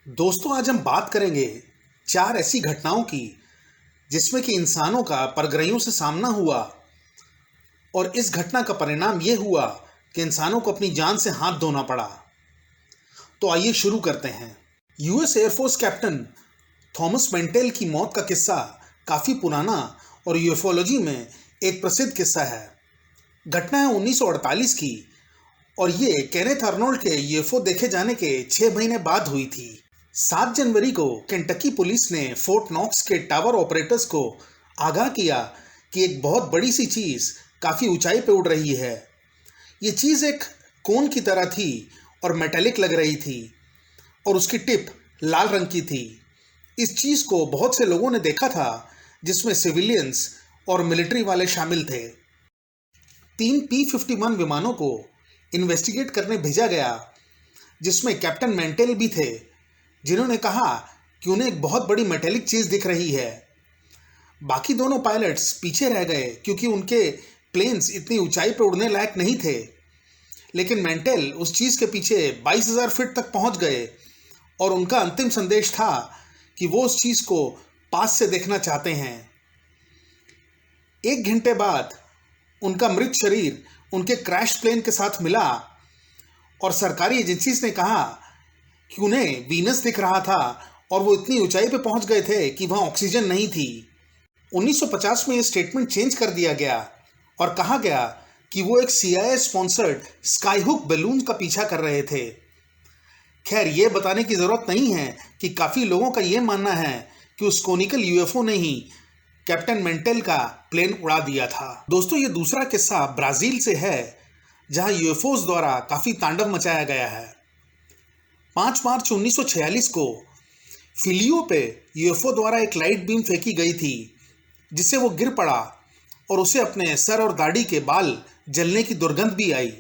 दोस्तों, आज हम बात करेंगे चार ऐसी घटनाओं की जिसमें कि इंसानों का परग्रहियों से सामना हुआ और इस घटना का परिणाम यह हुआ कि इंसानों को अपनी जान से हाथ धोना पड़ा। तो आइए शुरू करते हैं। US air force captain Thomas mental की मौत का किस्सा काफी पुराना और यूएफोलॉजी में एक प्रसिद्ध किस्सा है। घटना है 1948 की और ये केनेथ आर्नोल्ड के यूएफओ देखे जाने के 6 महीने बाद हुई थी। 7 जनवरी को केंटकी पुलिस ने फोर्ट नॉक्स के टावर ऑपरेटर्स को आगाह किया कि एक बहुत बड़ी सी चीज काफी ऊंचाई पे उड़ रही है। ये चीज एक कोन की तरह थी और मेटेलिक लग रही थी और उसकी टिप लाल रंग की थी। इस चीज को बहुत से लोगों ने देखा था, जिसमें सिविलियंस और मिलिट्री वाले शामिल थे। 3 P-51 विमानों को इन्वेस्टिगेट करने भेजा गया, जिसमें कैप्टन मेंटेल भी थे, जिन्होंने कहा कि उन्हें एक बहुत बड़ी मेटेलिक चीज दिख रही है। बाकी दोनों पायलट्स पीछे रह गए क्योंकि उनके प्लेन्स इतनी ऊंचाई पर उड़ने लायक नहीं थे, लेकिन मेंटेल उस चीज के पीछे 22,000 फीट तक पहुंच गए और उनका अंतिम संदेश था कि वो उस चीज को पास से देखना चाहते हैं। 1 घंटे बाद उनका मृत शरीर उनके क्रैश प्लेन के साथ मिला और सरकारी एजेंसीज ने कहा कि उन्हें वीनस दिख रहा था और वो इतनी ऊंचाई पे पहुंच गए थे कि वहां ऑक्सीजन नहीं थी। 1950 में ये स्टेटमेंट चेंज कर दिया गया और कहा गया कि वो एक CIA sponsored sky hook balloon का पीछा कर रहे थे। खैर, ये बताने की जरूरत नहीं है कि काफी लोगों का ये मानना है कि उस कोनिकल यूएफओ ने ही कैप्टन मेंटेल का प्लेन उड़ा दिया था। दोस्तों, ये दूसरा किस्सा ब्राजील से है, जहां यूएफओस द्वारा काफी तांडव मचाया गया है। 5 मार्च 1946 को फिलियो पे यूएफओ द्वारा एक लाइट बीम फेंकी गई थी, जिससे वो गिर पड़ा और उसे अपने सर और दाढ़ी के बाल जलने की दुर्गंध भी आई।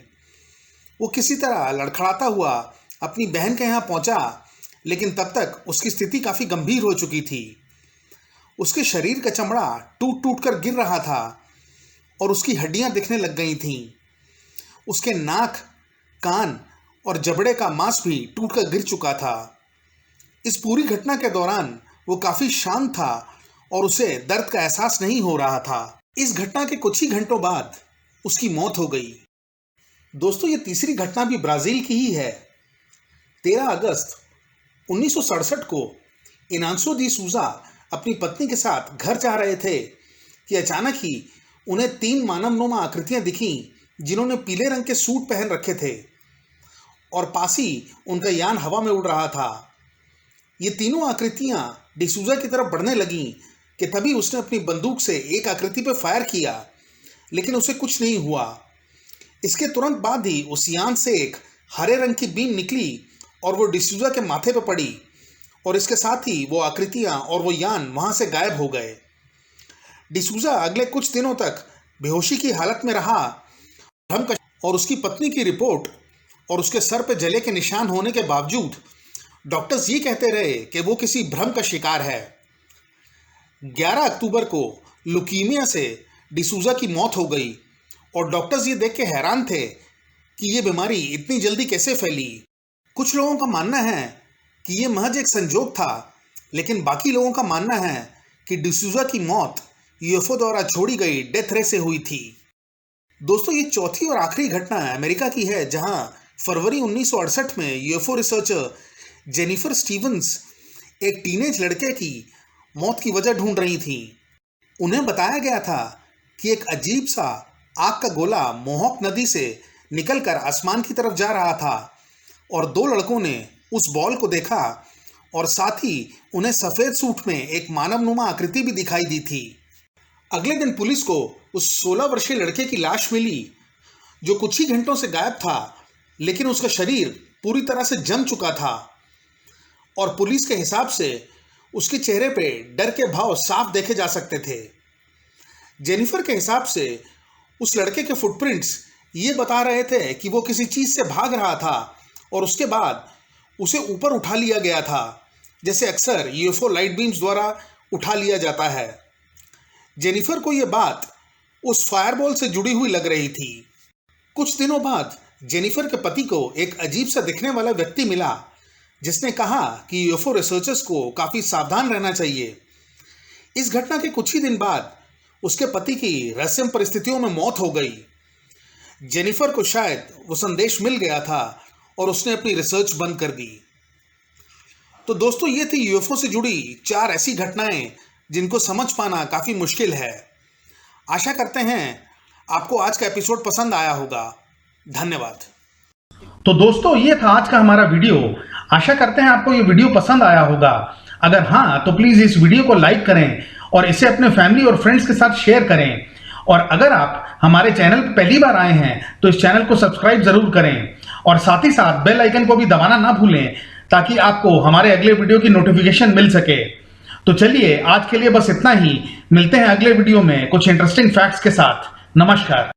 वो किसी तरह लड़खड़ाता हुआ अपनी बहन के यहाँ पहुंचा, लेकिन तब तक उसकी स्थिति काफी गंभीर हो चुकी थी। उसके शरीर का चमड़ा टूट टूट कर गिर रहा था और उसकी हड्डियां दिखने लग गई थीं। उसके नाक, कान और जबड़े का मांस भी टूट कर गिर चुका था। इस पूरी घटना के दौरान वो काफी शांत था और उसे दर्द का एहसास नहीं हो रहा था। इस घटना के कुछ ही घंटों बाद उसकी मौत हो गई। दोस्तों, ये तीसरी घटना भी ब्राजील की ही है। 13 अगस्त 1967 को इनांसो दी सूजा अपनी पत्नी के साथ घर जा रहे थे कि अचानक ही उन्हें 3 मानवनुमा आकृतियां दिखीं, जिन्होंने पीले रंग के सूट पहन रखे थे और पास ही उनका यान हवा में उड़ रहा था। ये तीनों आकृतियां डिसूजा की तरफ बढ़ने लगीं कि तभी उसने अपनी बंदूक से एक आकृति पर फायर किया, लेकिन उसे कुछ नहीं हुआ। इसके तुरंत बाद ही उस यान से एक हरे रंग की बीम निकली और वो डिसूजा के माथे पर पड़ी और इसके साथ ही वो आकृतियां और वो यान वहां से गायब हो गए। डिसूजा अगले कुछ दिनों तक बेहोशी की हालत में रहा और उसकी पत्नी की रिपोर्ट और उसके सर पे जले के निशान होने के बावजूद डॉक्टर्स ये कहते रहे कि वो किसी भ्रम का शिकार है। 11 अक्टूबर को लुकीमिया से डिसूजा की मौत हो गई और डॉक्टर्स ये देख के हैरान थे कि ये बीमारी इतनी जल्दी कैसे फैली। कुछ लोगों का मानना है कि ये महज एक संजोग था, लेकिन बाकी लोगों का मानना है कि डिसूजा की मौत यूएफओ द्वारा छोड़ी गई डेथ रे से हुई थी। दोस्तों, ये चौथी और आखिरी घटना अमेरिका की है, जहां फरवरी 1968 में यूएफओ रिसर्चर जेनिफर स्टीवंस एक टीनेज लड़के की मौत की वजह ढूंढ रही थी। उन्हें बताया गया था कि एक अजीब सा आग का गोला मोहॉक नदी से निकलकर आसमान की तरफ जा रहा था और 2 लड़कों ने उस बॉल को देखा और साथ ही उन्हें सफेद सूट में एक मानवनुमा आकृति भी दिखाई दी थी। अगले दिन पुलिस को उस 16 वर्षीय लड़के की लाश मिली, जो कुछ ही घंटों से गायब था, लेकिन उसका शरीर पूरी तरह से जम चुका था और पुलिस के हिसाब से उसके चेहरे पे डर के भाव साफ देखे जा सकते थे। जेनिफर के हिसाब से उस लड़के के फुटप्रिंट्स ये बता रहे थे कि वो किसी चीज से भाग रहा था और उसके बाद उसे ऊपर उठा लिया गया था, जैसे अक्सर यूएफओ लाइट बीम्स द्वारा उठा लिया जाता है। जेनिफर को यह बात उस फायरबॉल से जुड़ी हुई लग रही थी। कुछ दिनों बाद जेनिफर के पति को एक अजीब सा दिखने वाला व्यक्ति मिला, जिसने कहा कि यूएफओ रिसर्चर्स को काफी सावधान रहना चाहिए। इस घटना के कुछ ही दिन बाद उसके पति की रहस्यमय परिस्थितियों में मौत हो गई। जेनिफर को शायद वो संदेश मिल गया था और उसने अपनी रिसर्च बंद कर दी। तो दोस्तों, ये थी यूएफओ से जुड़ी 4 ऐसी घटनाएं जिनको समझ पाना काफी मुश्किल है। आशा करते हैं आपको आज का एपिसोड पसंद आया होगा। धन्यवाद। तो दोस्तों, ये था आज का हमारा वीडियो। आशा करते हैं आपको ये वीडियो पसंद आया होगा। अगर हाँ, तो प्लीज इस वीडियो को लाइक करें और इसे अपने फैमिली और फ्रेंड्स के साथ शेयर करें। और अगर आप हमारे चैनल पर पहली बार आए हैं तो इस चैनल को सब्सक्राइब जरूर करें और साथ ही साथ बेल आइकन को भी दबाना ना भूलें, ताकि आपको हमारे अगले वीडियो की नोटिफिकेशन मिल सके। तो चलिए, आज के लिए बस इतना ही। मिलते हैं अगले वीडियो में कुछ इंटरेस्टिंग फैक्ट्स के साथ। नमस्कार।